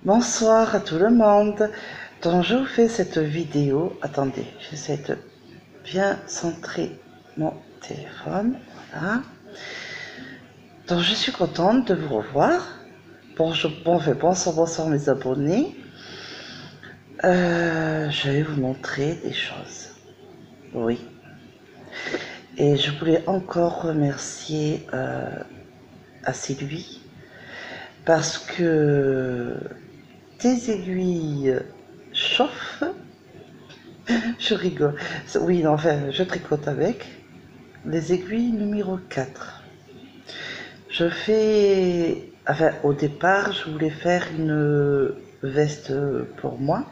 Bonsoir à tout le monde. Donc je vous fais cette vidéo. Attendez, j'essaie de bien centrer mon téléphone. Voilà. Donc je suis contente de vous revoir. Bonsoir mes abonnés. Je vais vous montrer des choses. Oui. Et je voulais encore remercier à Sylvie parce que tes aiguilles chauffent. Je rigole. Oui, enfin, je tricote avec les aiguilles numéro 4. Je fais... Enfin, au départ, je voulais faire une veste pour moi.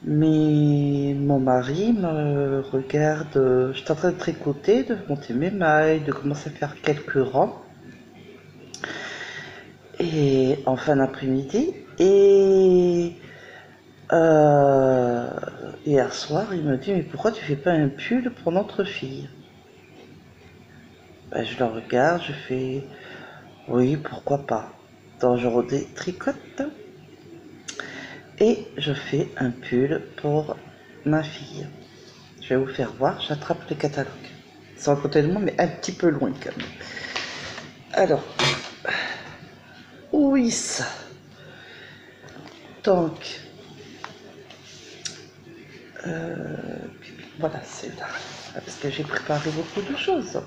Mais mon mari me regarde, je suis en train de tricoter, de monter mes mailles, de commencer à faire quelques rangs. Et en fin d'après-midi. Et euh, hier soir, il me dit, mais pourquoi tu fais pas un pull pour notre fille? Ben, je le regarde, je fais, oui, pourquoi pas. Donc je retricote et je fais un pull pour ma fille. Je vais vous faire voir, j'attrape le catalogue. C'est à côté de moi, mais un petit peu loin quand même. Alors, oui, ça. Donc, euh, voilà, c'est là. Parce que j'ai préparé beaucoup de choses.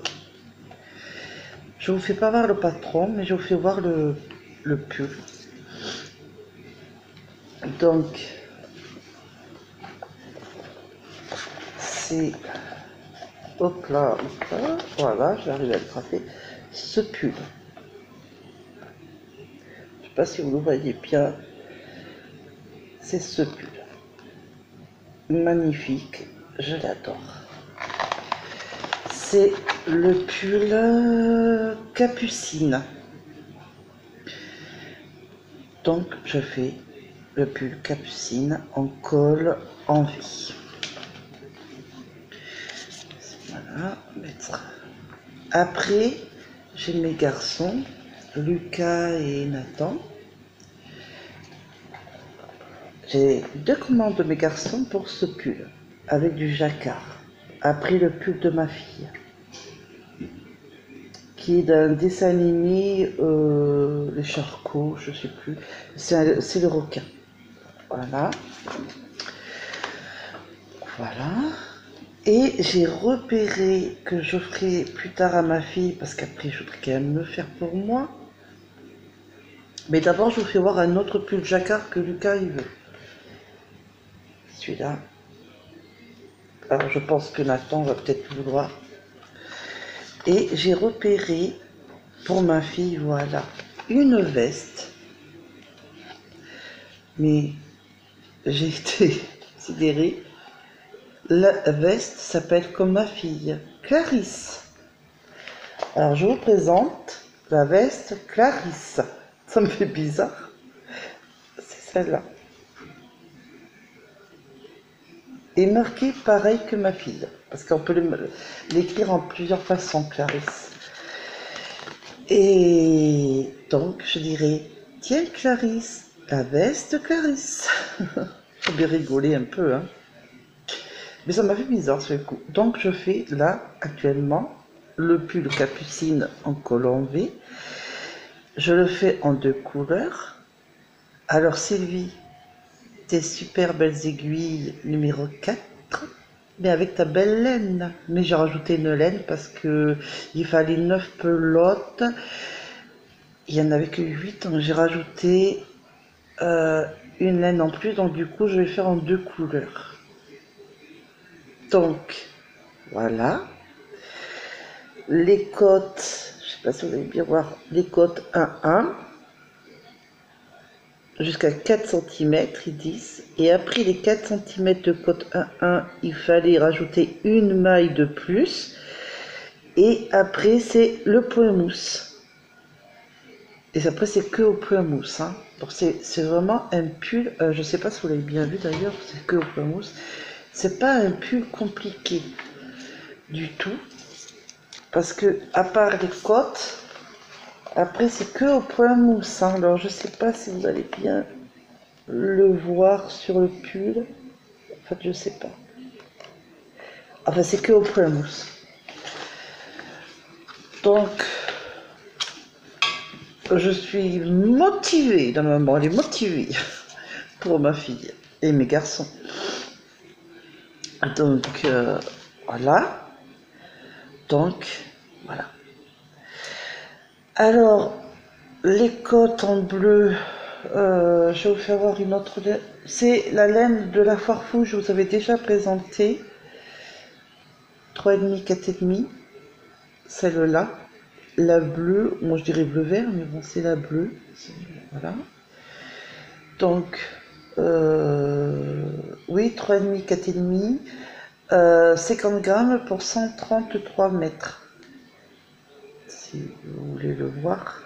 Je vous fais pas voir le patron, mais je vous fais voir le pull. Donc, c'est... Hop là, voilà, j'arrive à le attraper. Ce pull. Je sais pas si vous le voyez bien. C'est ce pull. Magnifique, je l'adore. C'est le pull Capucine. Donc je fais le pull Capucine en col en V. Voilà, mettre. Après, j'ai mes garçons, Lucas et Nathan. J'ai deux commandes de mes garçons pour ce pull, avec du jacquard. Après le pull de ma fille, qui est d'un dessin animé, les charcots, je sais plus. C'est le requin. Voilà. Voilà. Et j'ai repéré que je ferai plus tard à ma fille, parce qu'après je voudrais quand même me faire pour moi. Mais d'abord, je vous fais voir un autre pull jacquard que Lucas il veut. Celui-là. Alors je pense que Nathan va peut-être vouloir. Et j'ai repéré pour ma fille, voilà, une veste. Mais j'ai été sidérée. La veste s'appelle comme ma fille, Clarisse. Alors je vous présente la veste Clarisse. Ça me fait bizarre. C'est celle-là. Et marquée pareil que ma fille. Parce qu'on peut l'écrire en plusieurs façons, Clarisse. Et donc je dirais, tiens Clarisse, la veste Clarisse. Faut bien rigoler un peu, hein. Mais ça m'a fait bizarre ce coup. Donc je fais là, actuellement, le pull Capucine en col en V. Je le fais en deux couleurs. Alors Sylvie, tes super belles aiguilles numéro 4, mais avec ta belle laine. Mais j'ai rajouté une laine parce que il fallait 9 pelotes. Il n'y en avait que 8, donc j'ai rajouté une laine en plus. Donc du coup, je vais faire en deux couleurs. Donc, voilà. Les côtes, je ne sais pas si vous allez bien voir, les côtes 1-1 jusqu'à 4 cm, ils disent. Et après les 4 cm de côte 1-1, il fallait rajouter une maille de plus. Et après, c'est le point mousse. Et après, c'est que au point mousse. Hein. Donc, c'est vraiment un pull. Je ne sais pas si vous l'avez bien vu d'ailleurs, c'est que au point mousse. C'est pas un pull compliqué du tout. Parce que, à part les côtes, Après, c'est que au point mousse, hein. Alors, je sais pas si vous allez bien le voir sur le pull. En fait, je sais pas. Enfin, c'est que au point mousse. Donc, je suis motivée, dans le moment, elle est motivée pour ma fille et mes garçons. Donc, voilà. Donc, voilà. Alors, les côtes en bleu, je vais vous faire voir une autre laine. C'est la laine de la Farfouille, je vous avais déjà présenté. 3,5, 4,5. Celle-là. La bleue, moi je dirais bleu-vert, mais bon, c'est la bleue. Voilà. Donc, oui, 3,5, 4,5. 50 grammes pour 133 mètres. Si vous voulez le voir.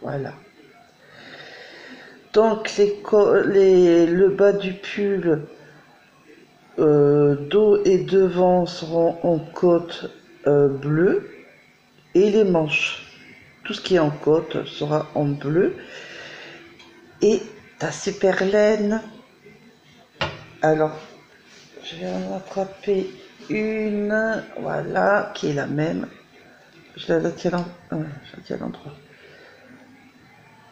Voilà. Donc, le bas du pull, dos et devant seront en côte bleue. Et les manches, tout ce qui est en côte sera en bleu. Et ta super laine. Alors, je vais en attraper une, voilà, qui est la même. Je la tiens à l'endroit.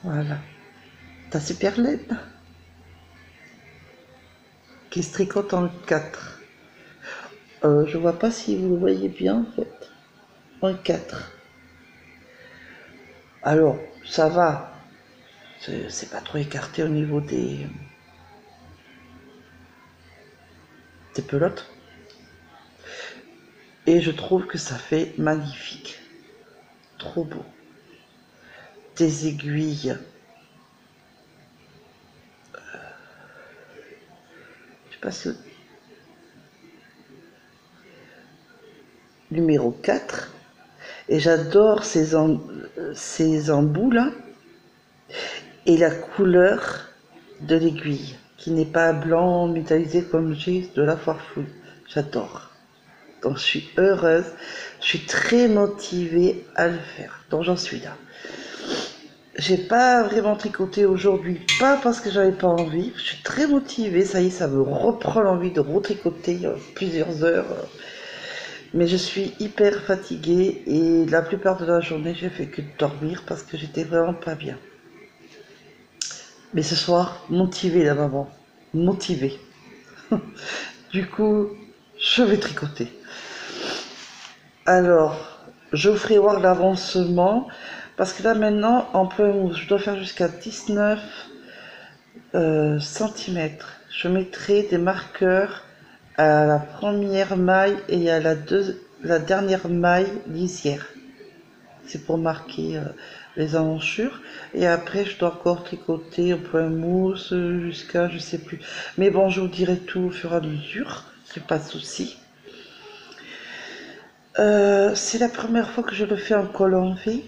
Voilà. Ta super laine qui se tricote en 4. Je vois pas si vous le voyez bien en fait. En 4. Alors, ça va. C'est pas trop écarté au niveau des pelotes. Et je trouve que ça fait magnifique. Trop beau. Des aiguilles. Je sais pas si... Numéro 4. Et j'adore ces embouts là. Et la couleur de l'aiguille, qui n'est pas blanc métallisé comme j'ai de la Farfouille. J'adore. Donc je suis heureuse. Je suis très motivée à le faire. Donc j'en suis là. J'ai pas vraiment tricoté aujourd'hui, pas parce que j'avais pas envie. Je suis très motivée, ça y est, ça me reprend l'envie de retricoter plusieurs heures. Mais je suis hyper fatiguée et la plupart de la journée, j'ai fait que dormir parce que j'étais vraiment pas bien. Mais ce soir, motivée la maman, motivée. Du coup, je vais tricoter. Alors, je vous ferai voir l'avancement parce que là maintenant, en point mousse, je dois faire jusqu'à 19 cm. Je mettrai des marqueurs à la première maille et à la dernière maille lisière. C'est pour marquer les emmanchures. Et après, je dois encore tricoter au point mousse jusqu'à je sais plus. Mais bon, je vous dirai tout au fur et à mesure. C'est pas de souci. C'est la première fois que je le fais en col en V.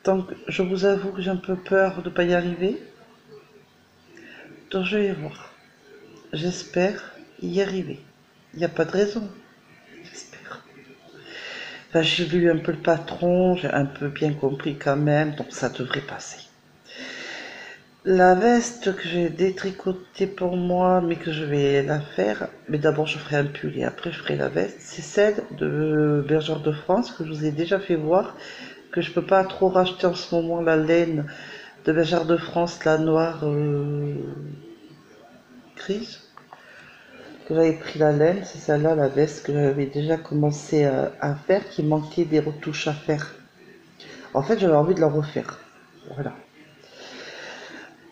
Donc, je vous avoue que j'ai un peu peur de ne pas y arriver. Donc, je vais voir. J'espère y arriver. Il n'y a pas de raison. J'espère. Enfin, j'ai lu un peu le patron, j'ai un peu bien compris quand même, donc ça devrait passer. La veste que j'ai détricotée pour moi, mais que je vais la faire, mais d'abord je ferai un pull et après je ferai la veste, c'est celle de Bergère de France que je vous ai déjà fait voir, que je peux pas trop racheter en ce moment, la laine de Bergère de France, la noire grise, que j'avais pris la laine, c'est celle-là, la veste que j'avais déjà commencé à faire, qui manquait des retouches à faire. En fait, j'avais envie de la refaire, voilà.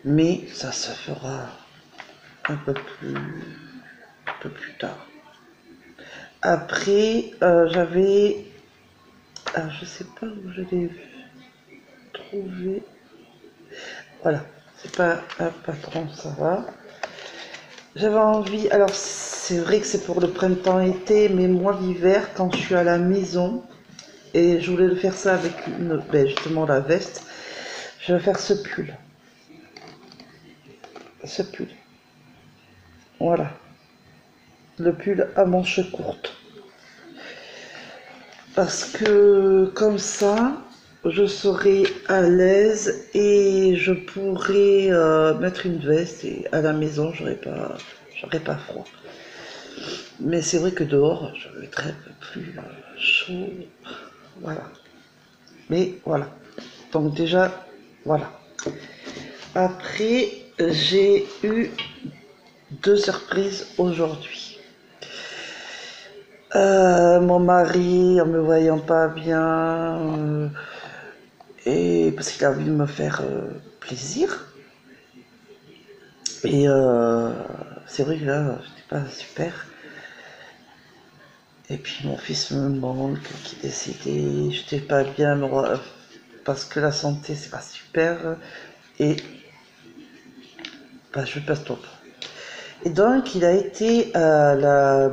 Mais ça se fera un peu plus tard. Après, j'avais... Ah, je sais pas où je l'ai trouvé. Voilà, c'est pas un patron, ça va. J'avais envie... Alors, c'est vrai que c'est pour le printemps-été, mais moi, l'hiver, quand je suis à la maison, et je voulais le faire ça avec justement la veste, je vais faire ce pull. Ce pull. Voilà. Le pull à manches courtes. Parce que comme ça, je serai à l'aise et je pourrai mettre une veste et à la maison, j'aurais pas froid. Mais c'est vrai que dehors, je vais être un peu plus chaud. Voilà. Mais voilà. Donc déjà, voilà. Après, j'ai eu deux surprises aujourd'hui. Mon mari, en me voyant pas bien, et parce qu'il a envie de me faire plaisir. Et c'est vrai que là, j'étais pas super. Et puis mon fils me manque, qui est décédé, j'étais pas bien, parce que la santé c'est pas super. Et bah, je passe top. Et donc il a été à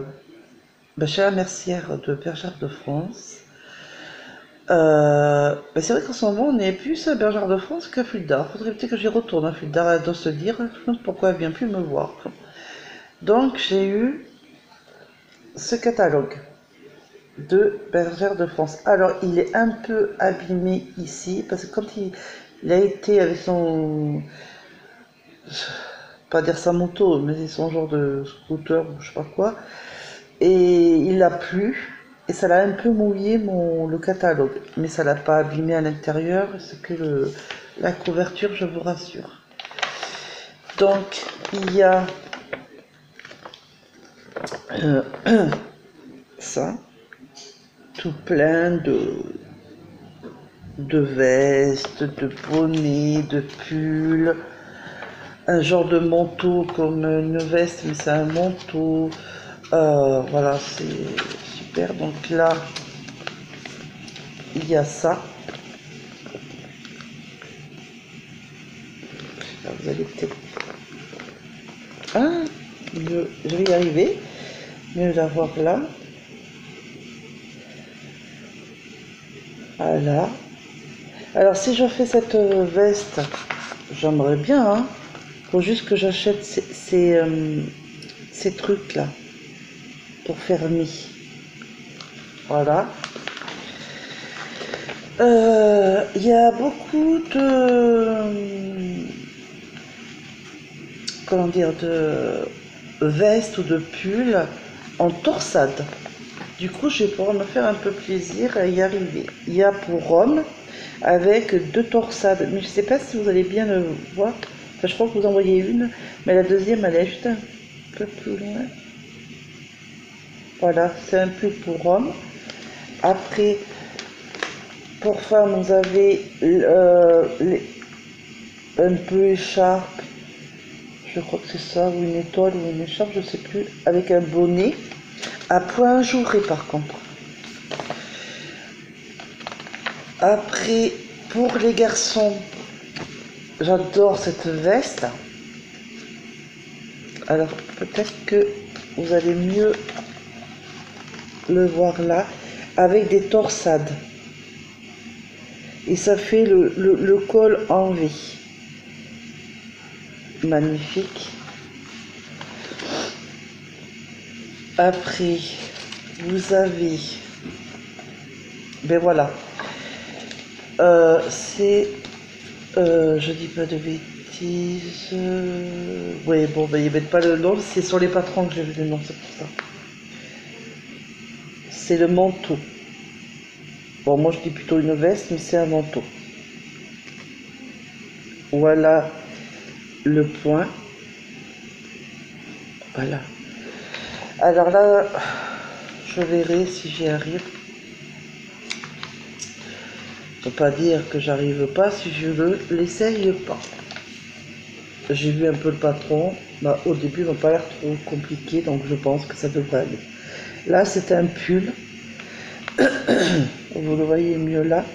chez la mercière de Bergère de France. Bah, c'est vrai qu'en ce moment on est plus à Bergère de France qu'à Fulda. Faudrait peut-être que j'y retourne à Fulda, elle doit se dire pourquoi elle vient plus me voir. Donc j'ai eu ce catalogue de Bergère de France. Alors il est un peu abîmé ici parce que quand il a été avec son, pas dire sa moto, mais son genre de scooter ou je sais pas quoi, et il a plu et ça l'a un peu mouillé le catalogue, mais ça l'a pas abîmé à l'intérieur, c'est que la couverture, je vous rassure. Donc il y a euh, ça, tout plein de vestes, de bonnets, de pulls, un genre de manteau comme une veste, mais c'est un manteau. Voilà, c'est super. Donc là, il y a ça. Là, vous allez peut-être... Ah, je vais y arriver. Mieux l'avoir là. Voilà. Alors, si je fais cette veste, j'aimerais bien, hein. Faut juste que j'achète ces trucs-là pour fermer. Voilà. Il y a beaucoup comment dire, de vestes ou de pulls en torsade. Du coup, je vais pouvoir me faire un peu plaisir à y arriver. Il y a pour hommes avec deux torsades, mais je ne sais pas si vous allez bien le voir. Enfin, je crois que vous en voyez une, mais la deuxième, elle est juste un peu plus loin. Voilà, c'est un pull pour hommes. Après, pour femmes, vous avez un peu écharpe, je crois que c'est ça, ou une étoile ou une écharpe, je sais plus, avec un bonnet à points ajourés par contre. Après, pour les garçons, j'adore cette veste. Alors peut-être que vous allez mieux le voir là, avec des torsades. Et ça fait le col en V. Magnifique. Après, vous avez... Ben voilà. Je dis pas de bêtises. Oui, bon, ben ils mettent pas le nom, c'est sur les patrons que j'ai vu le nom, c'est pour ça. C'est le manteau. Bon, moi je dis plutôt une veste, mais c'est un manteau. Voilà le point. Voilà. Alors là, je verrai si j'y arrive. Je ne peux pas dire que j'arrive pas si je ne l'essaye pas. J'ai vu un peu le patron. Bah, au début, il n'a pas l'air trop compliqué, donc je pense que ça devrait aller. Là, c'est un pull. Vous le voyez mieux là.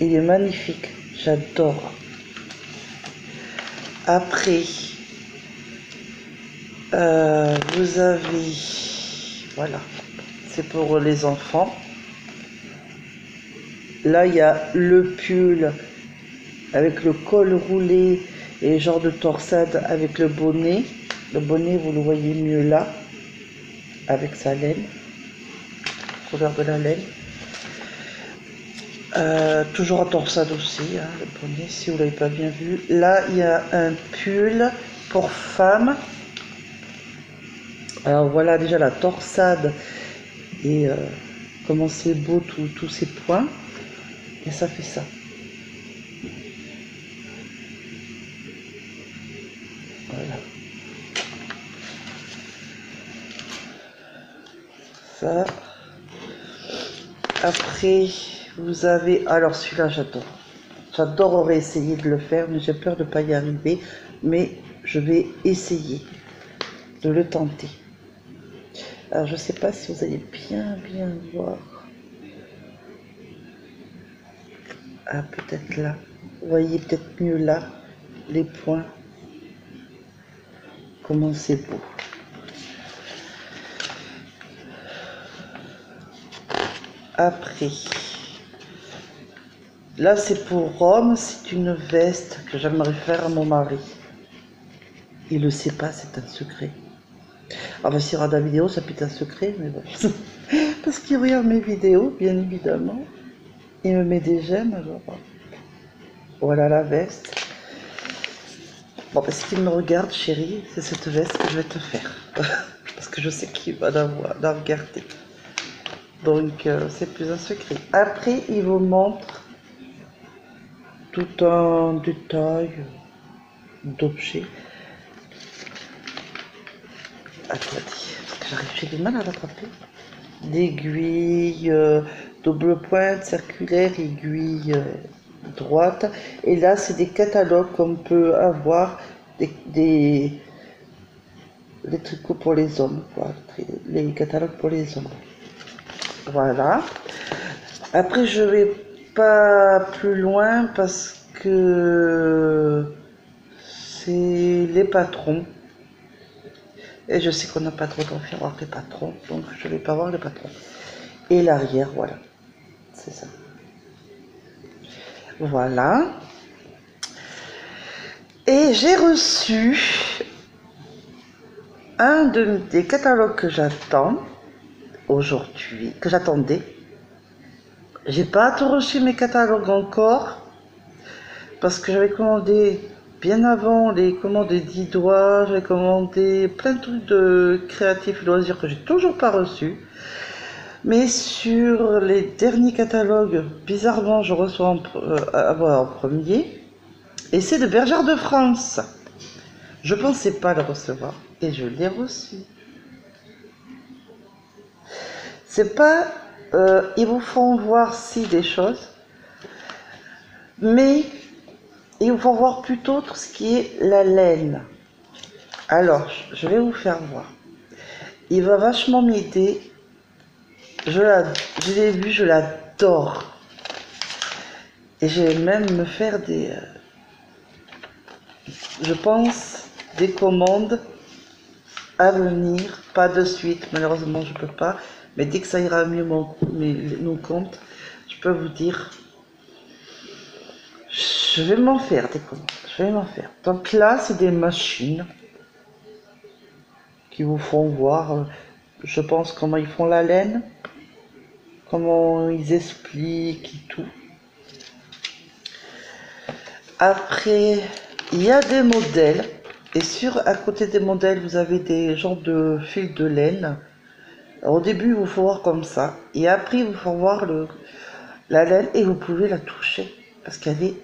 Il est magnifique. J'adore. Après, vous avez... Voilà. C'est pour les enfants. Là, il y a le pull avec le col roulé et genre de torsade avec le bonnet. Le bonnet, vous le voyez mieux là, avec sa laine. couleur de la laine. Toujours en torsade aussi, hein, le poney, si vous l'avez pas bien vu. Là, il y a un pull pour femme. Alors voilà déjà la torsade et comment c'est beau tous ces points. Et ça fait ça. Voilà. Ça. Après, vous avez... Alors celui-là, j'adore. J'adorerais essayer de le faire, mais j'ai peur de ne pas y arriver. Mais je vais essayer de le tenter. Alors, je ne sais pas si vous allez bien voir. Ah, peut-être là. Vous voyez peut-être mieux là, les points. Comment c'est beau. Après, là c'est pour Rome, c'est une veste que j'aimerais faire à mon mari. Il ne le sait pas, c'est un secret. Ah bah s'il regarde la vidéo, ça peut être un secret, mais bon. Parce qu'il regarde mes vidéos, bien évidemment. Il me met des j'aime, alors. Voilà la veste. Bon, parce qu'il me regarde, chérie, c'est cette veste que je vais te faire. Parce que je sais qu'il va la regarder. Donc, c'est plus un secret. Après, il vous montre tout un détail d'objets. Attendez, parce que j'ai du mal à l'attraper. D'aiguilles, double pointe, circulaire, aiguille droite. Et là, c'est des catalogues qu'on peut avoir, des tricots pour les hommes, quoi. Les catalogues pour les hommes. Voilà. Après, je vais pas plus loin parce que c'est les patrons. Et je sais qu'on n'a pas trop d'envie de voir les patrons, donc je vais pas voir les patrons. Et l'arrière, voilà. C'est ça. Voilà. Et j'ai reçu un des catalogues que j'attends aujourd'hui, que j'attendais. J'ai pas tout reçu mes catalogues encore parce que j'avais commandé bien avant les commandes des 10 doigts, j'avais commandé plein de trucs de créatifs et loisirs que j'ai toujours pas reçus. Mais sur les derniers catalogues, bizarrement, je reçois en premier. Et c'est de Bergère de France. Je pensais pas le recevoir et je l'ai reçu. C'est pas... ils vous font voir si des choses, mais ils vous font voir plutôt tout ce qui est la laine. Alors, je vais vous faire voir. Il va vachement m'aider. Je l'ai vu, je l'adore. Et je vais même me faire des... je pense, des commandes à venir. Pas de suite, malheureusement, je peux pas. Mais dès que ça ira mieux nos comptes, je peux vous dire... Je vais m'en faire des commandes. Je vais m'en faire. Donc là, c'est des machines qui vous font voir, je pense, comment ils font la laine. Comment ils expliquent et tout. Après, il y a des modèles. Et à côté des modèles, vous avez des genres de fils de laine. Alors, au début, il vous faut voir comme ça. Et après, il vous faut voir la laine et vous pouvez la toucher. Parce qu'elle est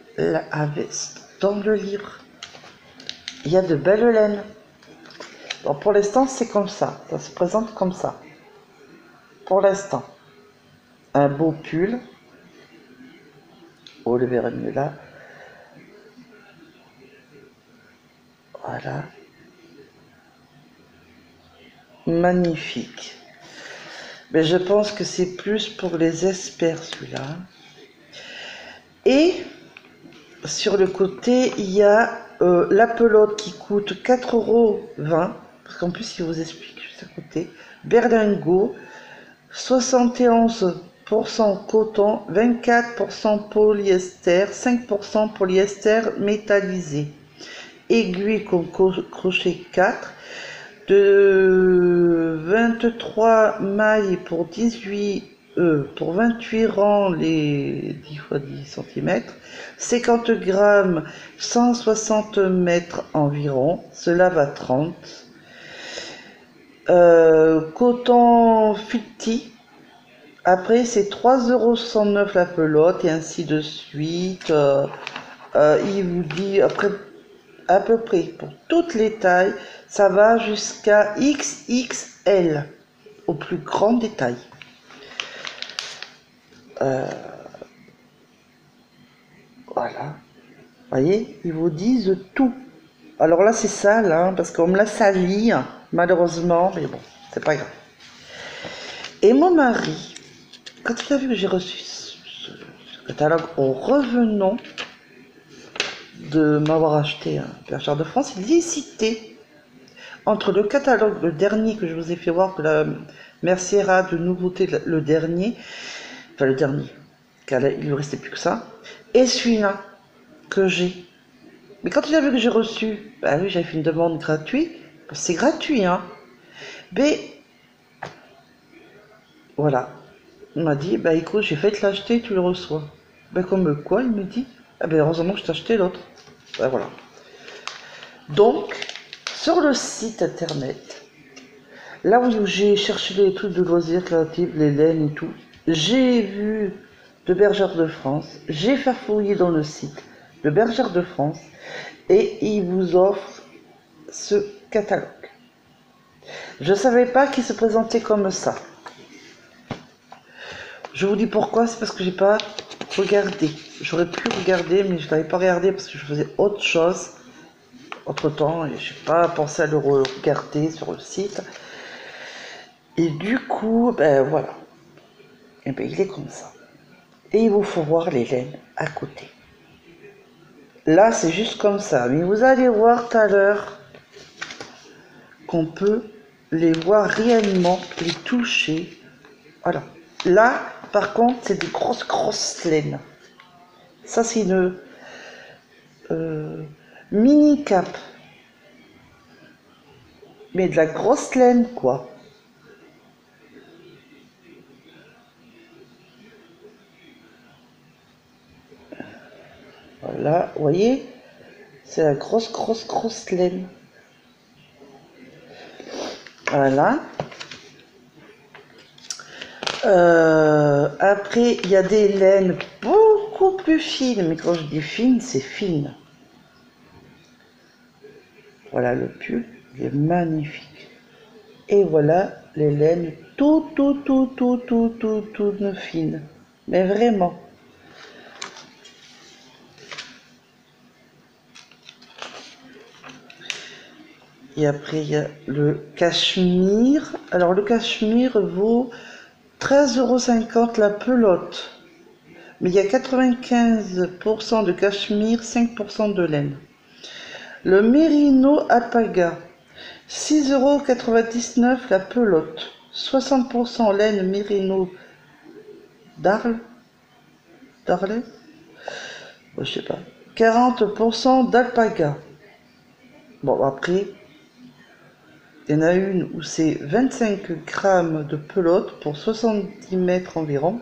dans le livre. Il y a de belles laines. Bon, pour l'instant, c'est comme ça. Ça se présente comme ça. Pour l'instant. Un beau pull. Vous le verrez mieux là. Voilà. Magnifique. Mais je pense que c'est plus pour les experts celui-là. Et sur le côté, il y a la pelote qui coûte 4,20 €. Parce qu'en plus, il vous explique juste à côté. Berlingot, 71% coton, 24% polyester, 5% polyester métallisé. Aiguille comme crochet 4, de 23 mailles pour 18 pour 28 rangs, les 10 x 10 cm, 50 grammes, 160 mètres environ, cela va 30. Coton Futti, après c'est 3,69 € la pelote et ainsi de suite. Il vous dit après à peu près pour toutes les tailles, ça va jusqu'à XXL au plus grand détail. Voilà, voyez, ils vous disent tout. Alors là c'est sale, hein, parce qu'on me l'a sali, malheureusement, mais bon, c'est pas grave. Et mon mari, quand il a vu que j'ai reçu ce catalogue en revenant de m'avoir acheté un Bergère de France, il hésitait entre le catalogue, le dernier que je vous ai fait voir, que la Merciera de nouveauté, le dernier, enfin le dernier, car il ne restait plus que ça, et celui-là que j'ai. Mais quand il a vu que j'ai reçu, bah oui, j'avais fait une demande gratuite, c'est gratuit, hein. Mais voilà, il m'a dit, bah écoute, j'ai fait te l'acheter, tu le reçois. Ben comme quoi, il me dit, ah ben heureusement que je t'ai acheté l'autre. Ben voilà. Donc, sur le site internet, là où j'ai cherché les trucs de loisirs créatifs, les laines et tout, j'ai vu de Bergère de France, j'ai farfouillé dans le site de Bergère de France et il vous offre ce catalogue. Je ne savais pas qu'il se présentait comme ça. Je vous dis pourquoi, c'est parce que j'ai pas regardé. J'aurais pu regarder, mais je n'avais pas regardé parce que je faisais autre chose entre temps et je n'ai pas pensé à le regarder sur le site. Et du coup, ben voilà. Et ben il est comme ça. Et il vous faut voir les laines à côté. Là, c'est juste comme ça. Mais vous allez voir tout à l'heure qu'on peut les voir réellement, les toucher. Voilà. Là, par contre, c'est des grosses laines. Ça, c'est une mini cap. Mais de la grosse laine, quoi. Voilà, vous voyez, c'est la grosse laine. Voilà. Après, il y a des laines beaucoup plus fines, mais quand je dis fine, c'est fine. Voilà le pull, il est magnifique. Et voilà les laines toutes fines. Mais vraiment. Et après, il y a le cachemire. Alors, le cachemire vaut 13,50 € la pelote. Mais il y a 95% de cachemire, 5% de laine. Le mérino alpaga, 6,99 € la pelote. 60% laine mérino d'Arles. Darley, je sais pas. 40% d'alpaga. Bon, après, il y en a une où c'est 25 grammes de pelote pour 70 mètres environ.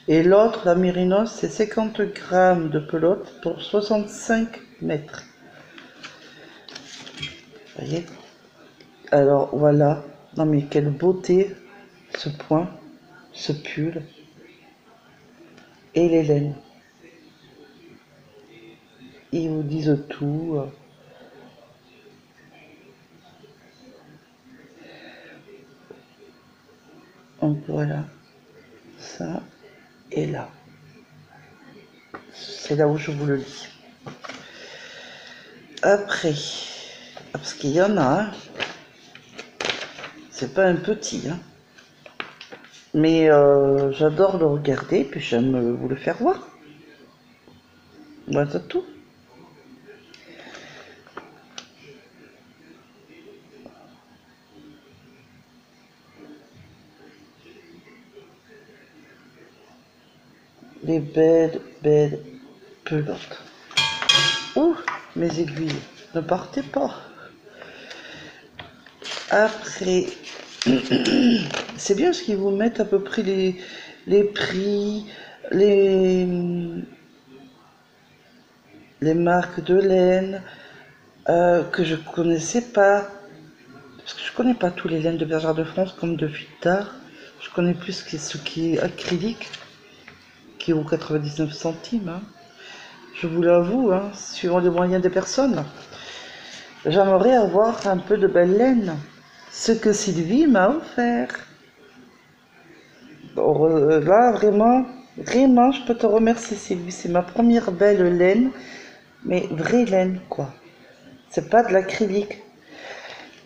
Et l'autre, la mérinos, c'est 50 grammes de pelote pour 65 mètres. Vous voyez? Alors voilà. Non mais quelle beauté ce point, ce pull et les laines. Ils vous disent tout. Donc voilà. Ça et là. C'est là où je vous le dis. Après, parce qu'il y en a un, c'est pas un petit, hein. Mais j'adore le regarder, puis j'aime vous le faire voir. Voilà, c'est tout. Les belles pelotes. Ouh, mes aiguilles, ne partez pas. Après, C'est bien ce qu'ils vous mettent à peu près les prix, les, les marques de laine que je connaissais pas. Parce que je connais pas tous les laines de Bergère de France comme de Futar. Je connais plus ce qui est acrylique, qui vaut 99 centimes. Hein. Je vous l'avoue, hein, suivant les moyens des personnes. J'aimerais avoir un peu de belle laine. Ce que Sylvie m'a offert. Là, vraiment, vraiment, je peux te remercier, Sylvie. C'est ma première belle laine, mais vraie laine, quoi. C'est pas de l'acrylique.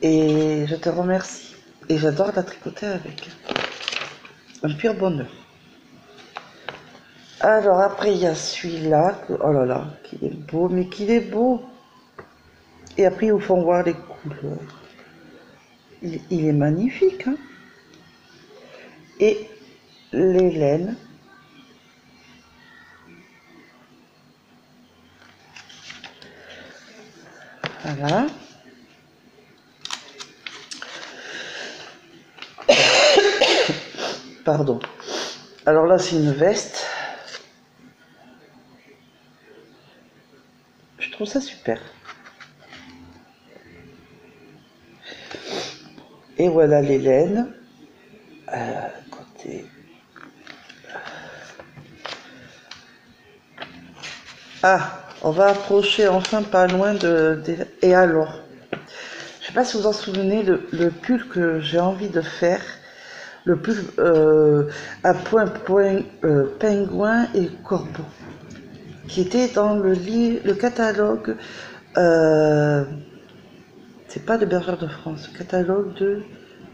Et je te remercie. Et j'adore la tricoter avec. Un pur bonheur. Alors après, il y a celui-là. Oh là là, qu'il est beau, mais qu'il est beau. Et après, ils vous font voir les couleurs. Il est magnifique, hein. Et les laines. Voilà. Pardon. Alors là, c'est une veste. Je trouve ça super. Et voilà les laines. Côté. Ah, on va approcher enfin pas loin Et alors, je sais pas si vous en souvenez, le pull que j'ai envie de faire, le pull à pingouin et corbeau, qui était dans le catalogue, c'est pas de Bergère de France, le catalogue de...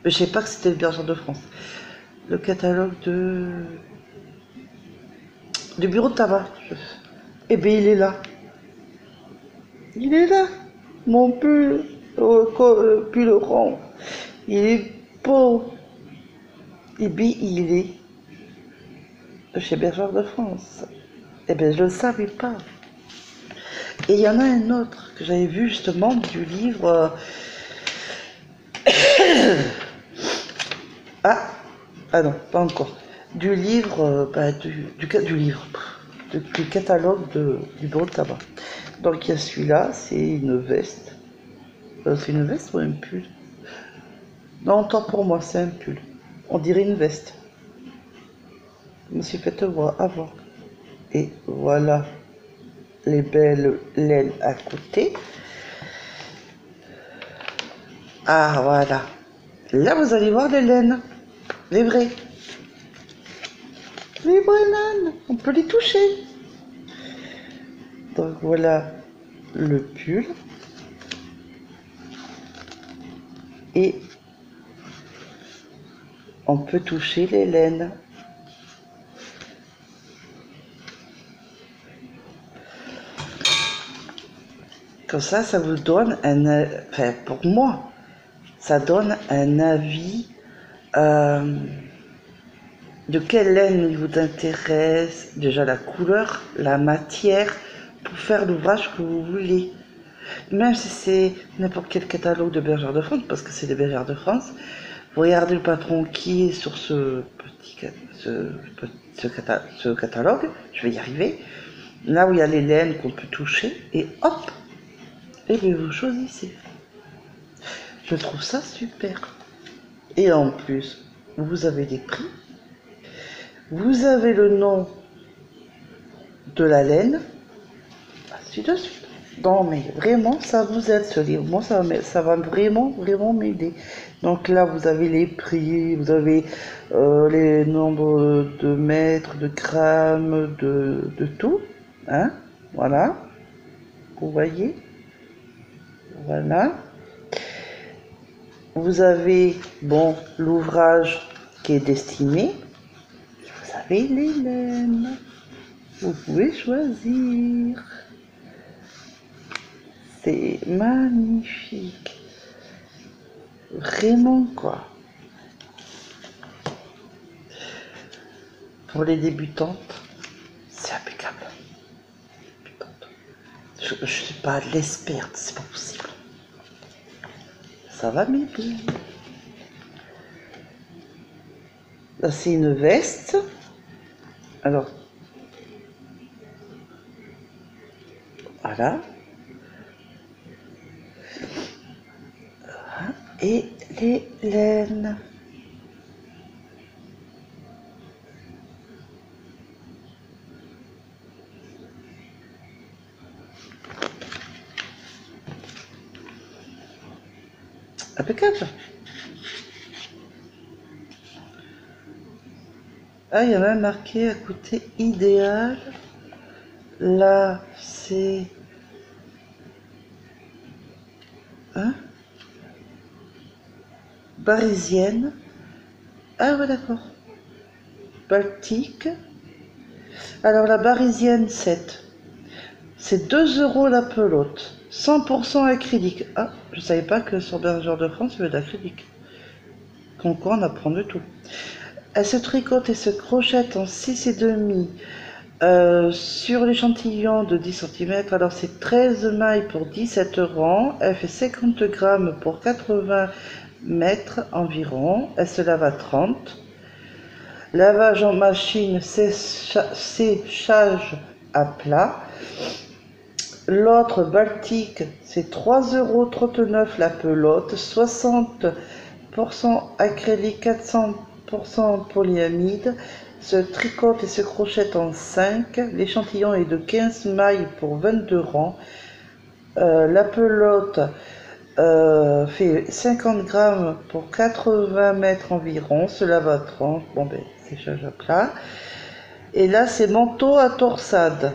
Mais je sais pas que c'était le Bergère de France. Le catalogue du bureau de tabac. Eh bien, il est là. Il est là. Mon pull, pull rond. Il est beau. Eh bien, il est de chez Bergère de France. Eh bien, je ne le savais pas. Et il y en a un autre que j'avais vu justement du livre... Ah non, pas encore. Du livre, du livre, du catalogue du bureau de tabac. Donc il y a celui-là, c'est une veste. C'est une veste ou un pull? Non, tant pour moi, c'est un pull. On dirait une veste. Je me suis fait voir avant. Et voilà les belles laines à côté. Ah voilà. Là vous allez voir les laines. Les vraies. Les vraies laines. On peut les toucher. Donc voilà le pull. Et on peut toucher les laines. Comme ça vous donne enfin pour moi, ça donne un avis de quelle laine il vous intéresse, déjà la couleur, la matière, pour faire l'ouvrage que vous voulez. Même si c'est n'importe quel catalogue de Bergère de France, parce que c'est des Bergères de France, vous regardez le patron qui est sur ce catalogue, je vais y arriver, là où il y a les laines qu'on peut toucher, et hop, et bien vous choisissez. Je trouve ça super. Et en plus, vous avez des prix, vous avez le nom de la laine, ainsi de suite. Non mais vraiment ça vous aide ce livre, moi ça va vraiment m'aider. Donc là vous avez les prix, vous avez les nombres de mètres, de grammes, de tout, hein, voilà, vous voyez, voilà. Vous avez, bon, l'ouvrage qui est destiné, vous avez les laines, vous pouvez choisir. C'est magnifique. Vraiment, quoi. Pour les débutantes, c'est impeccable. Je ne suis pas l'experte, c'est pas possible. Ça va m'aider. Là, c'est une veste. Alors, voilà. Et les laines. Impeccable. Ah, il y a même marqué à côté idéal. Là, c'est... Hein? Parisienne. Ah ouais, d'accord. Baltique. Alors la Parisienne 7. C'est 2 € la pelote. 100% acrylique. Ah, je savais pas que sur Bergère de France, il y avait de l'acrylique. Comme quoi, on apprend de tout. Elle se tricote et se crochette en 6,5 sur l'échantillon de 10 cm. Alors c'est 13 mailles pour 17 €. Elle fait 50 grammes pour 80 mètres environ. Elle se lave à 30. Lavage en machine, séchage à plat. L'autre Baltique, c'est 3,39 € la pelote, 60% acrylique, 400% polyamide, se tricote et se crochette en 5. L'échantillon est de 15 mailles pour 22 rangs. La pelote fait 50 grammes pour 80 mètres environ, se lave à 30. Bon ben, séchage à plat. Et là, c'est manteau à torsade.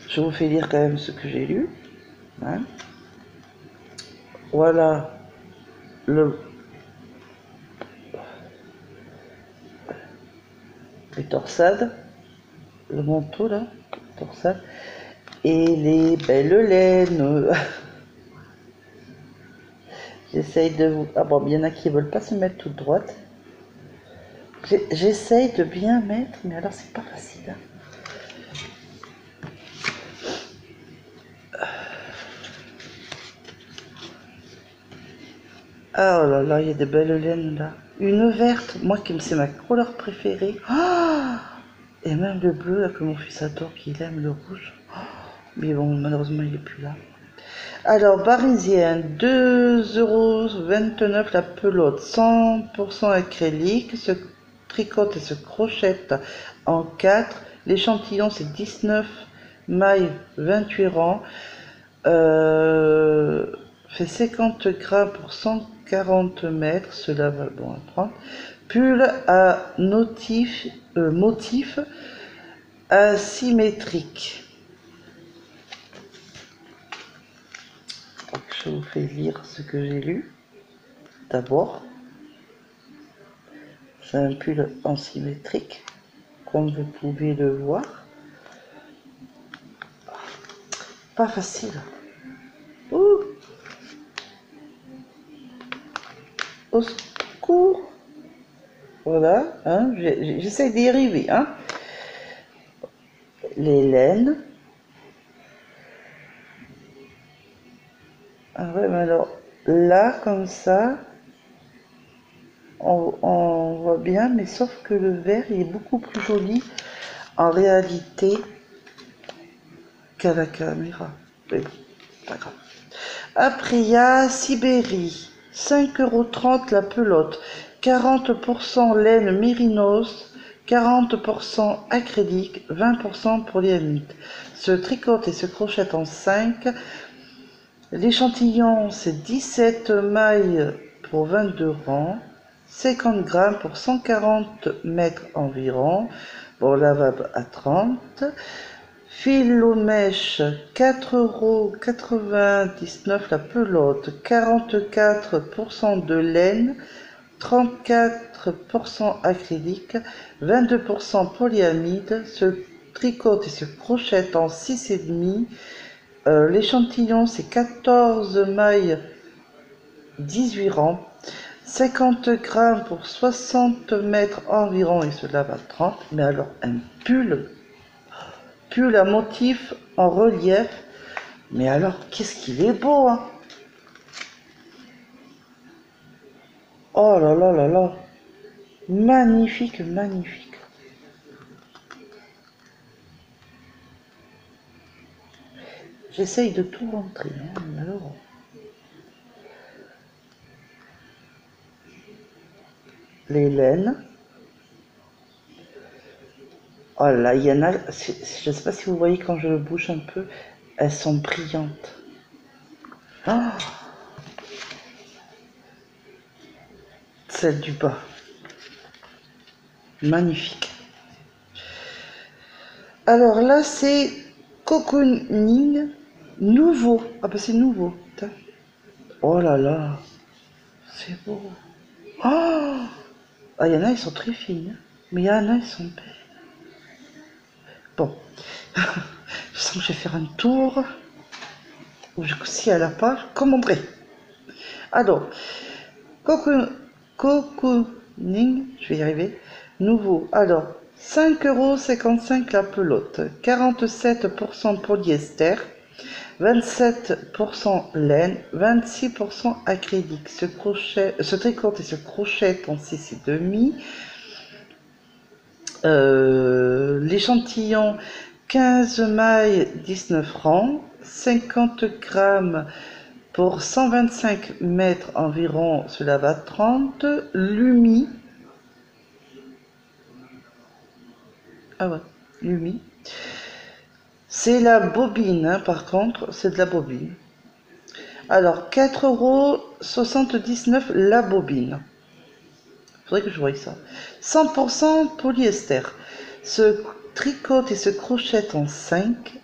Je vous fais lire quand même ce que j'ai lu. Hein. Voilà les torsades, le manteau là, torsade, et les belles laines. J'essaye de vous... Ah bon, il y en a qui ne veulent pas se mettre toute droite. J'essaye de bien mettre, mais alors c'est pas facile. Hein. Ah oh là là, il y a des belles laines là. Une verte, moi qui c'est ma couleur préférée. Oh, et même le bleu là que mon fils adore, qu'il aime le rouge. Oh, mais bon, malheureusement il n'est plus là. Alors, Parisienne, 2,29 € la pelote, 100% acrylique, se tricote et se crochette en 4. L'échantillon, c'est 19 mailles, 28 rangs. Fait 50 grammes pour 140 mètres, cela va bon à prendre. Pull à motif asymétrique. Donc, je vous fais lire ce que j'ai lu. D'abord, c'est un pull en symétrique, comme vous pouvez le voir. Pas facile. Ouh. Au secours. Voilà, hein, j'essaie d'y arriver. Hein. Les laines. Ah ouais, mais alors, là, comme ça, on voit bien, mais sauf que le vert, il est beaucoup plus joli en réalité qu'à la caméra. Mais bon, pas grave. Après, il y a Sibérie, 5,30 € la pelote, 40% laine mérinos, 40% acrylique, 20% polyamide. Se tricote et se crochette en 5. L'échantillon, c'est 17 mailles pour 22 rangs, 50 grammes pour 140 mètres environ. Bon, lavable à 30. Philomèche, 4,99 € la pelote, 44% de laine, 34% acrylique, 22% polyamide, se tricote et se crochette en 6,5. L'échantillon, c'est 14 mailles, 18 rangs, 50 grammes pour 60 mètres environ et se lave à 30. Mais alors, un pull à motif en relief Mais alors, qu'est-ce qu'il est beau, hein? Oh là là là là. Magnifique, magnifique. J'essaye de tout rentrer, hein, mais alors... Les laines. Oh là, il y en a, je ne sais pas si vous voyez quand je le bouge un peu, elles sont brillantes. Oh, celle du bas. Magnifique. Alors là, c'est cocooning nouveau. Ah bah c'est nouveau. Putain. Oh là là, c'est beau. Oh, ah, il y en a, ils sont très fines. Mais il y en a, ils sont belles. Bon, je sens que je vais faire un tour. Si elle n'a pas, je commanderai. Alors, cocooning, je vais y arriver. Nouveau. Alors, 5,55 € la pelote, 47% polyester, 27% laine, 26% acrylique. Ce tricote et ce crochet en 6,5. L'échantillon 15 mailles 19 francs, 50 grammes pour 125 mètres environ, cela va 30. Lumi. Ah ouais, Lumi. C'est la bobine, hein, par contre, c'est de la bobine. Alors, 4,79 € la bobine. Faudrait que je voie ça. 100% polyester. Ce tricote et ce crochet en 5.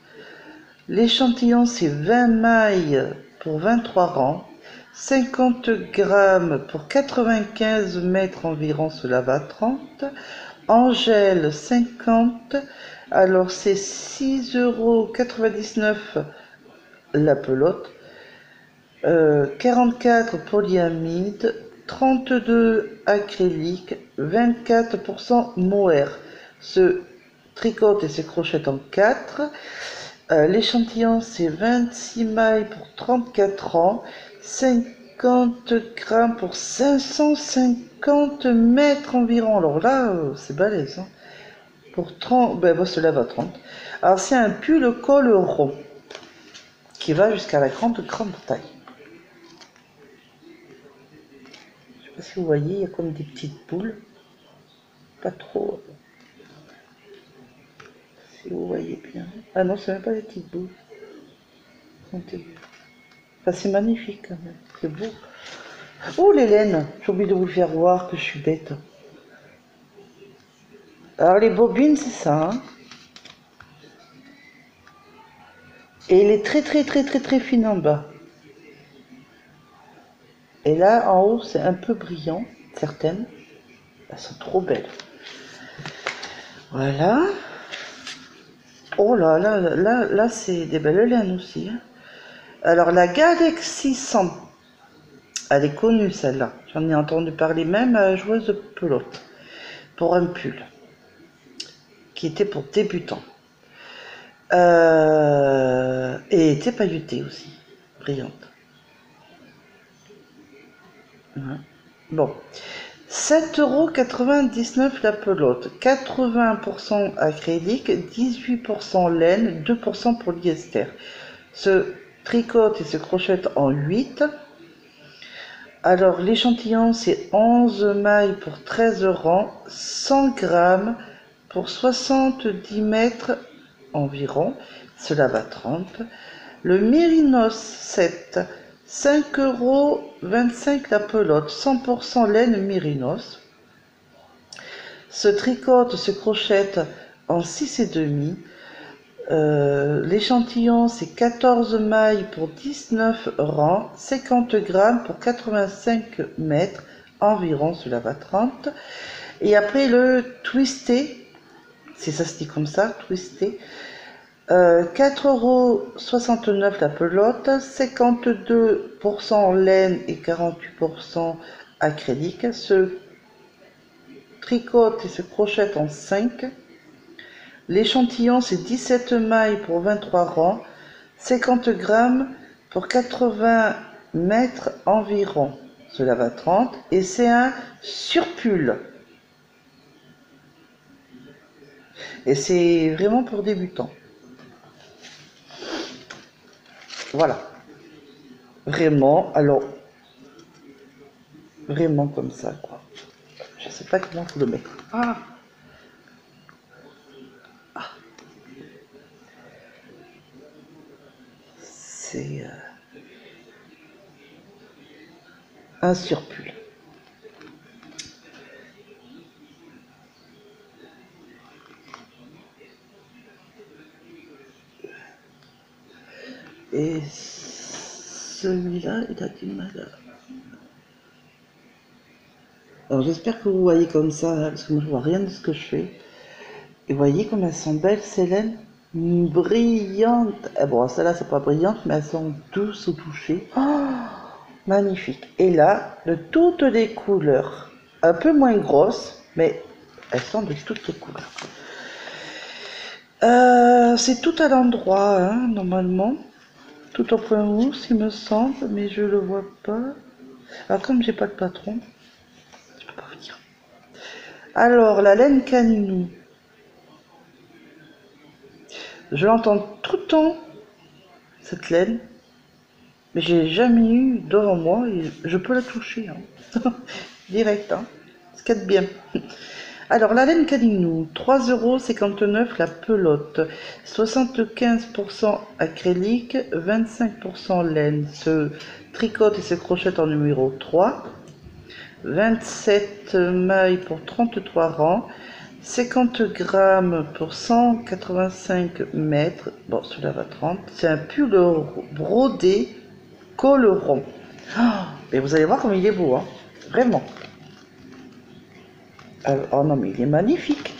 L'échantillon, c'est 20 mailles pour 23 rangs. 50 grammes pour 95 mètres environ, cela va 30. Angèle 50. Alors, c'est 6,99 € la pelote. 44 polyamide, 32 acrylique, 24% mohair. Ce tricote et se crochette en 4. L'échantillon, c'est 26 mailles pour 34 ans, 50 grammes pour 550 mètres environ. Alors là, c'est balèze. Hein. Pour 30, ben, cela va 30. Alors, c'est un pull col rond qui va jusqu'à la grande taille. Je sais pas si vous voyez, il y a comme des petites boules. Pas trop. Si vous voyez bien. Ah non, c'est même pas des petites boules. Enfin, c'est magnifique quand même. C'est beau. Oh, les laines. J'ai oublié de vous le faire voir que je suis bête. Alors, les bobines, c'est ça. Hein. Et elle est très fine en bas. Et là, en haut, c'est un peu brillant. Certaines. Elles sont trop belles. Voilà. Oh là, là, c'est des belles laines aussi. Hein. Alors, la Galaxy 100, elle est connue celle-là. J'en ai entendu parler même à joueuse de pelote pour un pull qui était pour débutants. Et était pailletée aussi, brillante. Ouais. Bon, 7,99 € la pelote, 80% acrylique, 18% laine, 2% polyester. Ce tricote et se crochette en 8. Alors, l'échantillon, c'est 11 mailles pour 13 rangs, 100 grammes pour 70 mètres environ, cela va 30. Le Mérinos 7, 5,25 € la pelote, 100% laine Mérinos. Ce tricote se crochette en 6,5. L'échantillon, c'est 14 mailles pour 19 rangs, 50 grammes pour 85 mètres environ, cela va 30. Et après le twisté, c'est ça se dit comme ça, twisté, 4,69 € la pelote, 52% laine et 48% acrylique. Ce tricote et se crochette en 5. L'échantillon, c'est 17 mailles pour 23 rangs, 50 grammes pour 80 mètres environ. Cela va 30 et c'est un surpull. Et c'est vraiment pour débutants. Voilà. Vraiment, alors, vraiment comme ça, quoi. Je sais pas comment vous le mettre. Ah, c'est un surpull. Et celui-là, il a du mal à... Alors j'espère que vous voyez comme ça, hein, parce que moi je vois rien de ce que je fais. Et vous voyez comme elles sont belles, ces laines brillantes. Eh bon, celle-là c'est pas brillante, mais elles sont douces au toucher. Oh, magnifique. Et là, de toutes les couleurs, un peu moins grosses, mais elles sont de toutes les couleurs. C'est tout à l'endroit, hein, normalement. Tout au point mousse, il me semble, mais je le vois pas. Alors comme j'ai pas de patron, je peux pas vous dire. Alors, la laine caninou. Je l'entends tout le temps, cette laine, mais j'ai jamais eu devant moi et je peux la toucher. Hein. Direct, hein. Ce qu'il y a de bien. Alors, la laine caninou, 3,59 € la pelote, 75% acrylique, 25% laine, se tricote et se crochette en numéro 3, 27 mailles pour 33 rangs, 50 grammes pour 185 mètres. Bon, celui-là va 30. C'est un pull brodé col rond. Oh, et vous allez voir comme il est beau, hein. Vraiment. Alors, oh non, mais il est magnifique.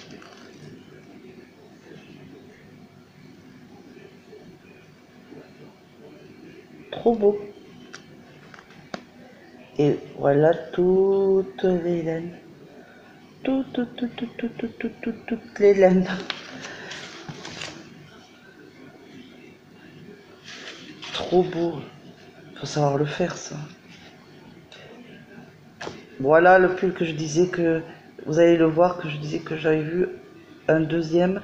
Trop beau. Et voilà toutes les laines. Toutes les laines. Trop beau. Faut savoir le faire, ça. Voilà le pull que je disais que... Vous allez le voir que je disais que j'avais vu un deuxième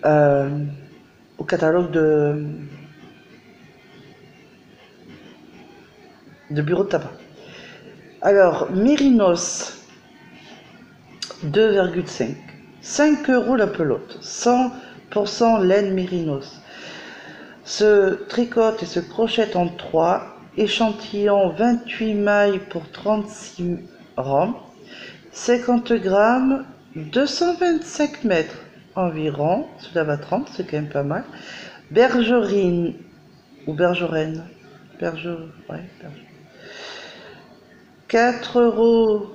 au catalogue de bureau de tabac. Alors, Mérinos, 2,5. 5 € la pelote. 100% laine Mérinos. Se tricote et se crochette en 3. Échantillon 28 mailles pour 36 rangs. 50 grammes, 225 mètres environ. Cela va 30, c'est quand même pas mal. Bergerine ou bergerenne. Ouais, 4,79 €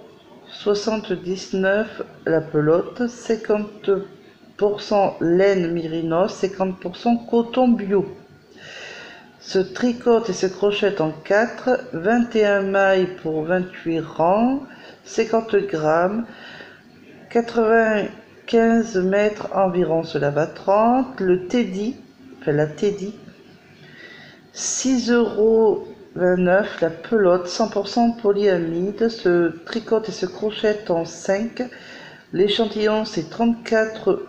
la pelote, 50% laine Mérinos, 50% coton bio. Se tricote et se crochette en 4, 21 mailles pour 28 rangs, 50 grammes, 95 mètres environ, cela va 30. Le Teddy, enfin la Teddy, 6,29 € la pelote, 100% polyamide, se tricote et se crochette en 5. L'échantillon c'est 34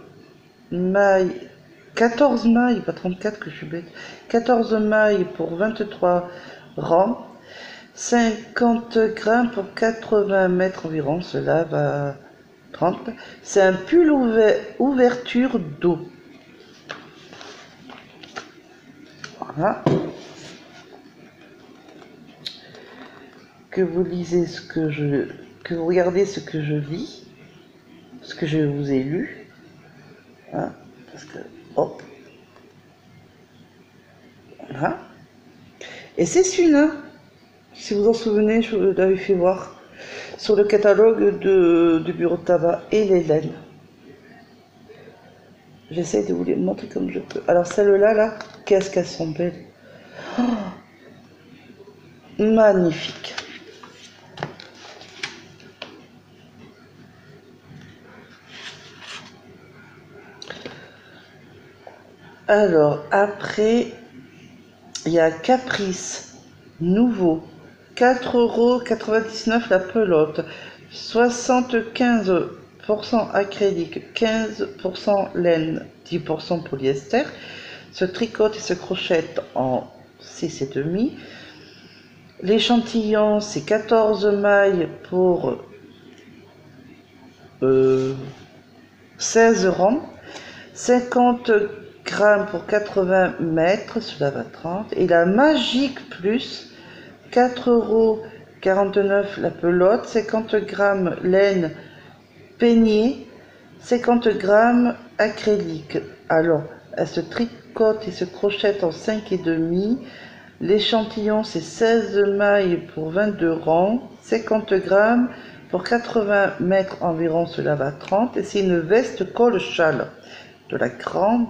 mailles, 14 mailles, pas 34 que je suis bête, 14 mailles pour 23 rangs, 50 grammes pour 80 mètres environ, cela va 30. C'est un pull ouverture d'eau. Voilà. Que vous lisez ce que que vous regardez ce que je lis, ce que je vous ai lu, hein, parce que hop, voilà. Et c'est celui-là, si vous en souvenez, je vous l'avais fait voir sur le catalogue du bureau de tabac et les laines. J'essaie de vous les montrer comme je peux. Alors celles-là, là, qu'est-ce qu'elles sont belles. Oh, magnifique. Alors, après, Il y a Caprice, nouveau, 4,99 € la pelote, 75% acrylique, 15% laine, 10% polyester, se tricote et se crochette en 6,5. L'échantillon, c'est 14 mailles pour 16 rangs, 50 grammes pour 80 mètres, cela va 30. Et la Magique Plus, 4,49 € la pelote, 50 grammes laine peignée, 50 grammes acrylique. Alors, elle se tricote et se crochette en 5,5. L'échantillon, c'est 16 mailles pour 22 rangs, 50 grammes pour 80 mètres environ, cela va 30. Et c'est une veste col-châle de la grande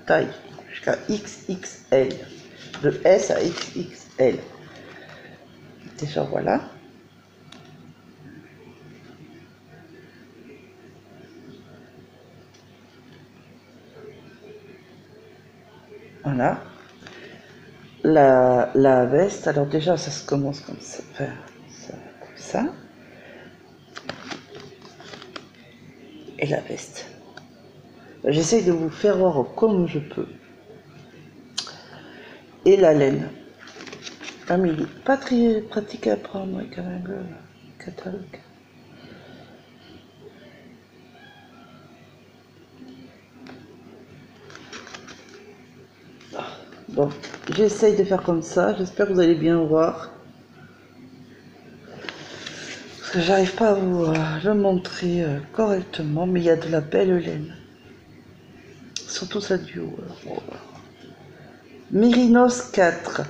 taille jusqu'à XXL, de S à XXL. Déjà voilà. Voilà. La veste, alors déjà ça se commence comme ça, enfin, comme ça. Et la veste. J'essaye de vous faire voir comme je peux. Et la laine. Ah mais il n'est pas très pratique à prendre quand même le catalogue. Bon, j'essaye de faire comme ça, j'espère que vous allez bien voir. Parce que j'arrive pas à vous le montrer correctement, mais il y a de la belle laine. Surtout ça du haut. Mérinos 4,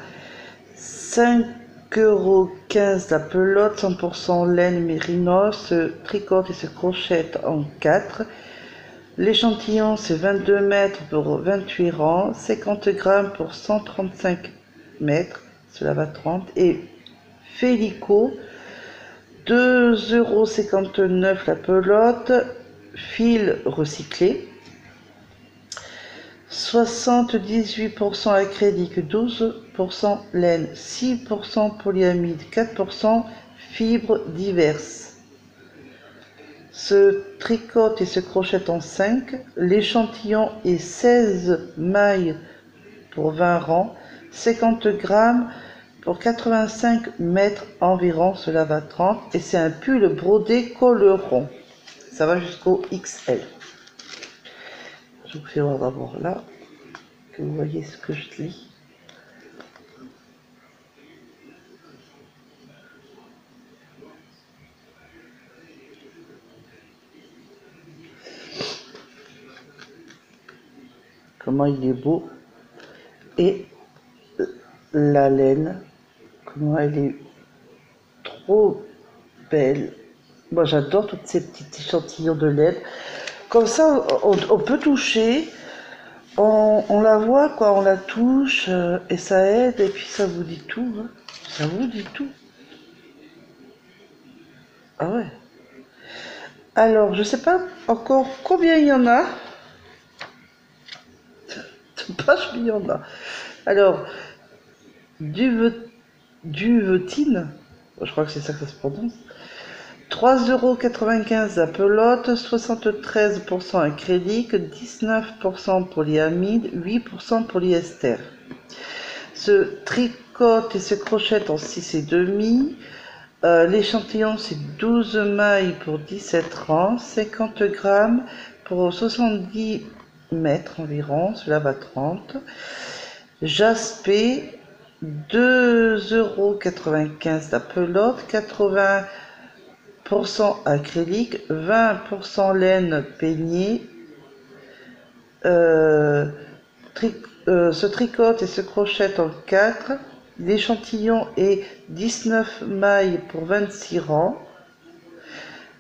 5,15 € la pelote, 100% laine mérinos, se tricote et se crochette en 4. L'échantillon, c'est 22 mètres pour 28 rangs, 50 grammes pour 135 mètres, cela va 30. Et Félico, 2,59 € la pelote, fil recyclé, 78% acrylique, 12% laine, 6% polyamide, 4% fibres diverses. Se tricote et se crochette en 5. L'échantillon est 16 mailles pour 20 rangs, 50 grammes pour 85 mètres environ, cela va 30. Et c'est un pull brodé col rond. Ça va jusqu'au XL. Je vous fais voir d'abord là, que vous voyez ce que je lis. Comment il est beau. Et la laine, comment elle est trop belle. Moi j'adore toutes ces petits échantillons de laine. Comme ça on peut toucher, on la voit quoi, on la touche et ça aide et puis ça vous dit tout. Hein. Ça vous dit tout. Ah ouais. Alors je sais pas encore combien il y en a. Pas il y en a. Alors duvetine, je crois que c'est ça que ça se prononce. 3,95 € la pelote, 73% acrylique, 19% polyamide, 8% polyester. Se tricote et se crochette en 6,5. L'échantillon c'est 12 mailles pour 17 rangs, 50 grammes pour 70 mètres environ, cela va 30. Jaspé, 2,95 € la pelote, 80% acrylique, 20% laine peignée, se tricote et se crochette en 4. L'échantillon est 19 mailles pour 26 rangs,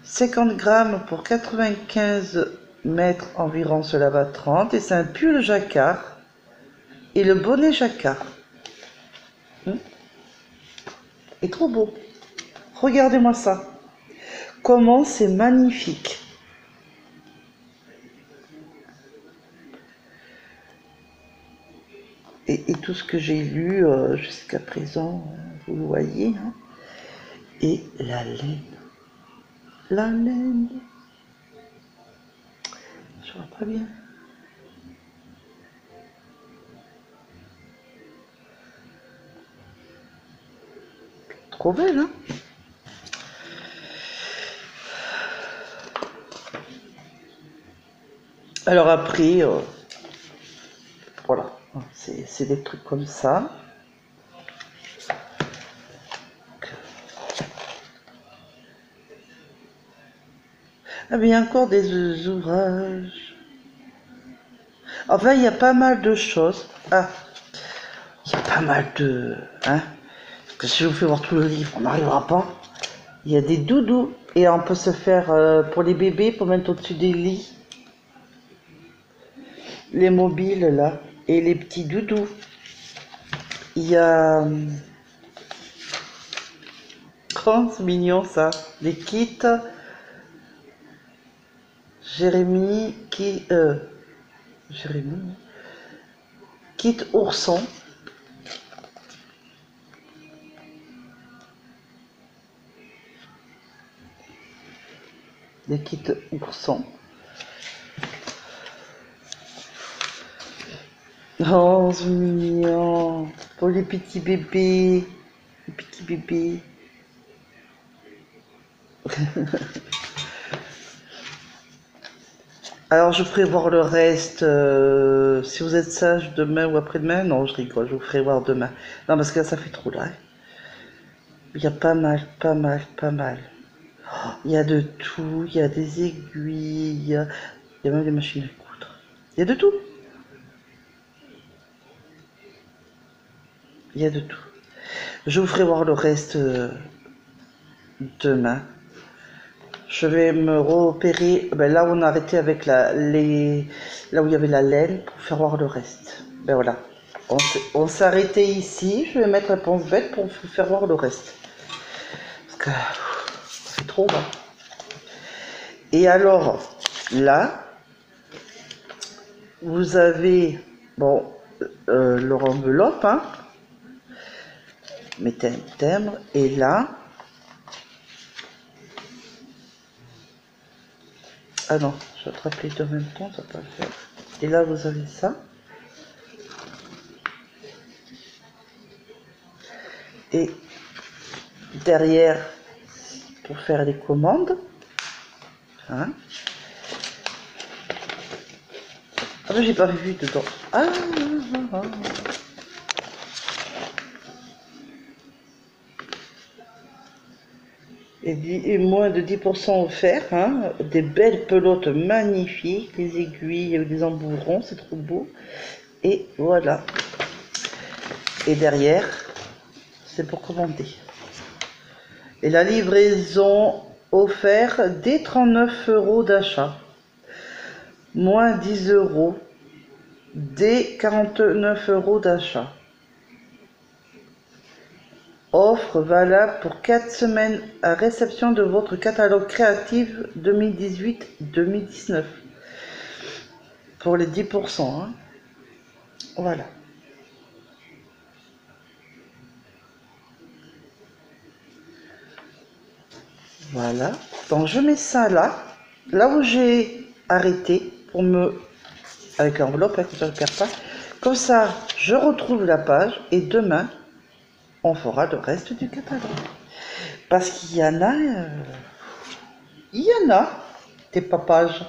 50 grammes pour 95 mètres environ, cela va 30. Et c'est un pull jacquard et le bonnet jacquard. est trop beau. Regardez-moi ça. Comment c'est magnifique. Et et tout ce que j'ai lu jusqu'à présent, vous le voyez, hein. Et la laine. La laine. Je vois pas bien. Trop belle, hein? Alors après, voilà, c'est des trucs comme ça. Ah mais il y a encore des ouvrages. Enfin, il y a pas mal de choses. Ah, il y a pas mal de... Hein? Parce que si je vous fais voir tout le livre, on n'arrivera pas. Il y a des doudous. Et on peut se faire, pour les bébés, pour mettre au-dessus des lits, les mobiles, là. Et les petits doudous. Il y a... Oh, c'est mignon, ça. Les kits. Jérémy, Jérémy. Kit ourson. Les kits oursons. Oh, c'est mignon. Pour les petits bébés. Les petits bébés. Alors, je ferai voir le reste. Si vous êtes sage demain ou après-demain. Non, je rigole, je vous ferai voir demain. Non, parce que là, ça fait trop là. Il y a pas mal, pas mal, pas mal. Oh, il y a de tout. Il y a des aiguilles. Il y a même des machines à coudre. Il y a de tout. Il y a de tout. Je vous ferai voir le reste demain. Je vais me repérer là où on a arrêté avec là où il y avait la laine pour faire voir le reste. Ben voilà. On s'est arrêté ici. Je vais mettre la ponce bête pour vous faire voir le reste. Parce que c'est trop bas. Et alors, là, vous avez, bon, leur enveloppe, hein. Mettez un timbre. Et là, ah non, je vais attraper les deux en même temps, ça va pas le faire. Et là, vous avez ça. Et derrière, pour faire les commandes. Hein. Ah ben j'ai pas vu dedans. Ah, ah, ah. Et moins de 10% offert, hein. Des belles pelotes magnifiques, les aiguilles avec des embourrons, c'est trop beau. Et voilà. Et derrière, c'est pour commander. Et la livraison offerte dès 39 € d'achat. Moins 10 € dès 49 € d'achat. Offre valable pour 4 semaines à réception de votre catalogue créatif 2018-2019. Pour les 10%. Hein. Voilà. Voilà. Donc je mets ça là où j'ai arrêté pour avec l'enveloppe, hein, que je ne perds pas. Comme ça, je retrouve la page et demain, on fera le reste du catalogue. Parce qu'il y en a, des papages.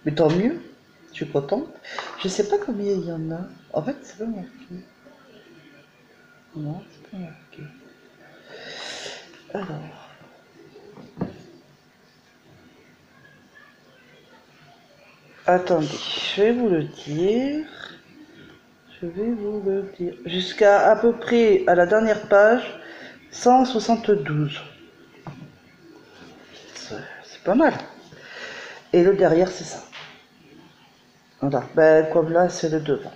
Mais tant mieux, je suis contente. Je sais pas combien il y en a. En fait, c'est pas marqué. Non, c'est pas marqué. Alors. Attendez, je vais vous le dire. Jusqu'à à peu près à la dernière page, 172. C'est pas mal. Et le derrière, c'est ça. Voilà. Ben, comme là, c'est le devant.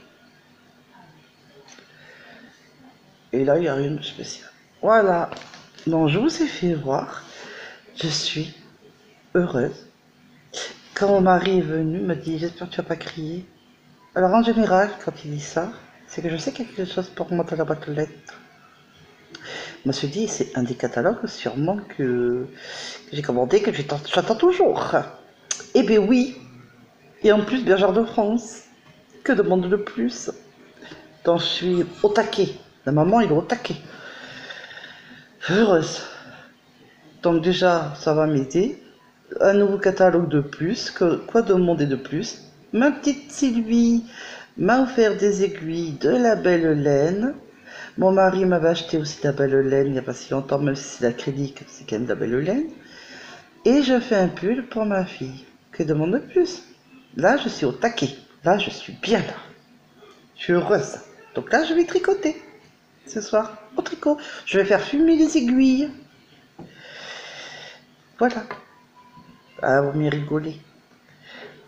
Et là, il n'y a rien de spécial. Voilà. Donc, je vous ai fait voir. Je suis heureuse. Quand mon mari est venu, il m'a dit, j'espère que tu vas pas crier. Alors, en général, quand il dit ça, c'est que je sais qu'il y a quelque chose pour moi dans la boîte aux lettres. Je me suis dit, c'est un des catalogues sûrement que j'ai commandé, que j'attends toujours. Eh bien oui, et en plus, Bergère de France. Que demande de plus? Donc je suis au taquet. La maman, il est au taquet. Heureuse. Donc déjà, ça va m'aider. Un nouveau catalogue de plus. Quoi demander de plus? Ma petite Sylvie m'a offert des aiguilles de la belle laine. Mon mari m'avait acheté aussi de la belle laine il n'y a pas si longtemps, même si c'est l'acrylique, c'est quand même de la belle laine. Et je fais un pull pour ma fille. Que demande de plus? Là, je suis au taquet. Là, je suis bien là. Je suis heureuse. Donc là, je vais tricoter ce soir au tricot. Je vais faire fumer les aiguilles. Voilà. Ah, vous m'y rigolez.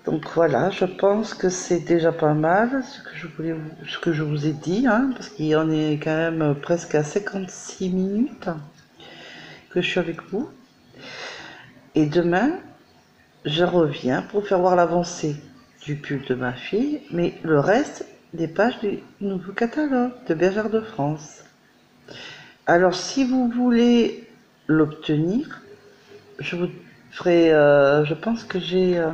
Donc voilà, je pense que c'est déjà pas mal ce que je vous ai dit, hein, parce qu'il y en est quand même presque à 56 minutes que je suis avec vous. Et demain, je reviens pour faire voir l'avancée du pull de ma fille, mais le reste des pages du nouveau catalogue de Bergère de France. Alors si vous voulez l'obtenir, je vous ferai, je pense que j'ai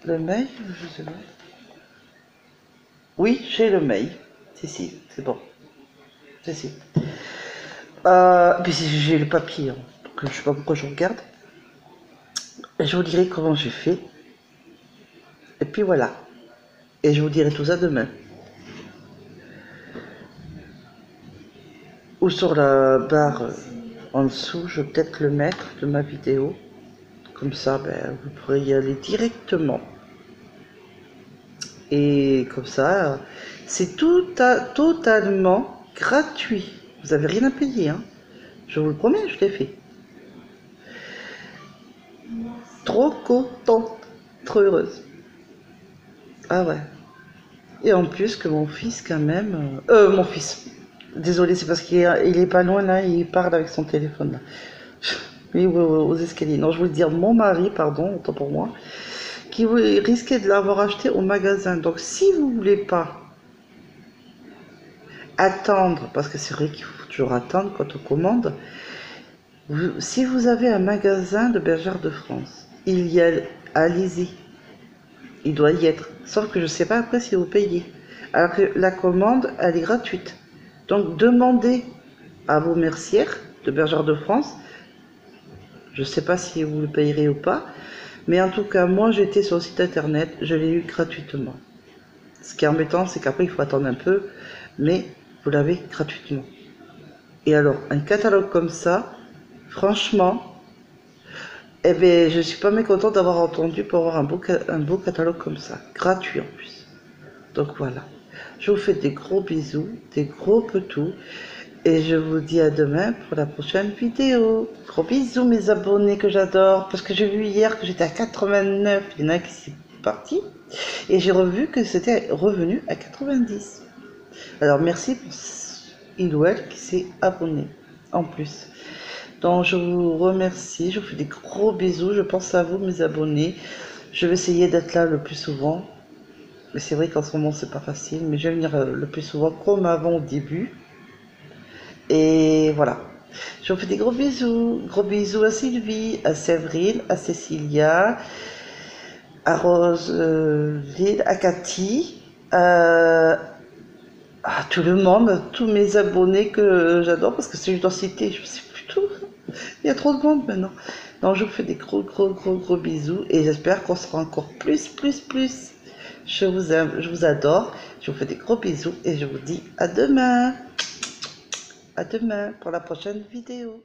le mail, je sais pas. Oui, j'ai le mail. Si, c'est bon. Si. Puis j'ai le papier, hein, donc je sais pas pourquoi je regarde. Et je vous dirai comment j'ai fait. Et puis voilà. Et je vous dirai tout ça demain. Ou sur la barre en dessous, je vais peut-être le mettre de ma vidéo. Comme ça, ben, vous pourrez y aller directement. Et comme ça, c'est totalement gratuit. Vous n'avez rien à payer, hein. Je vous le promets, je l'ai fait. Trop contente, trop heureuse. Ah ouais. Et en plus que mon fils quand même... mon fils. Désolé, c'est parce qu'il est pas loin là, il parle avec son téléphone là. Oui, aux escaliers. Non, je voulais dire mon mari, pardon, autant pour moi, qui risquait de l'avoir acheté au magasin. Donc si vous voulez pas attendre, parce que c'est vrai qu'il faut toujours attendre quand on commande, si vous avez un magasin de Bergère de France, il y a, allez-y, il doit y être. Sauf que je ne sais pas après si vous payez. Alors que la commande, elle est gratuite. Donc demandez à vos mercières de Bergère de France. Je ne sais pas si vous le payerez ou pas. Mais en tout cas, moi j'étais sur le site internet, je l'ai eu gratuitement. Ce qui est embêtant, c'est qu'après il faut attendre un peu, mais vous l'avez gratuitement. Et alors, un catalogue comme ça, franchement, eh bien, je suis pas mécontente d'avoir entendu pour avoir un beau catalogue comme ça, gratuit en plus. Donc voilà, je vous fais des gros bisous, des gros petous, et je vous dis à demain pour la prochaine vidéo. Gros bisous mes abonnés que j'adore, parce que j'ai vu hier que j'étais à 89, il y en a qui sont partis, et j'ai revu que c'était revenu à 90. Alors merci pour il ou elle qui s'est abonné en plus. Donc je vous remercie, je vous fais des gros bisous, je pense à vous mes abonnés. Je vais essayer d'être là le plus souvent. Mais c'est vrai qu'en ce moment c'est pas facile, mais je vais venir le plus souvent comme avant au début. Et voilà. Je vous fais des gros bisous. Gros bisous à Sylvie, à Séverine, à Cécilia, à Rose Lille, à Cathy, à tout le monde, tous mes abonnés que j'adore, parce que si je dois citer, je sais plus tout. Il y a trop de monde maintenant. Donc je vous fais des gros bisous et j'espère qu'on sera encore plus. Je vous aime, je vous adore. Je vous fais des gros bisous et je vous dis à demain. À demain pour la prochaine vidéo.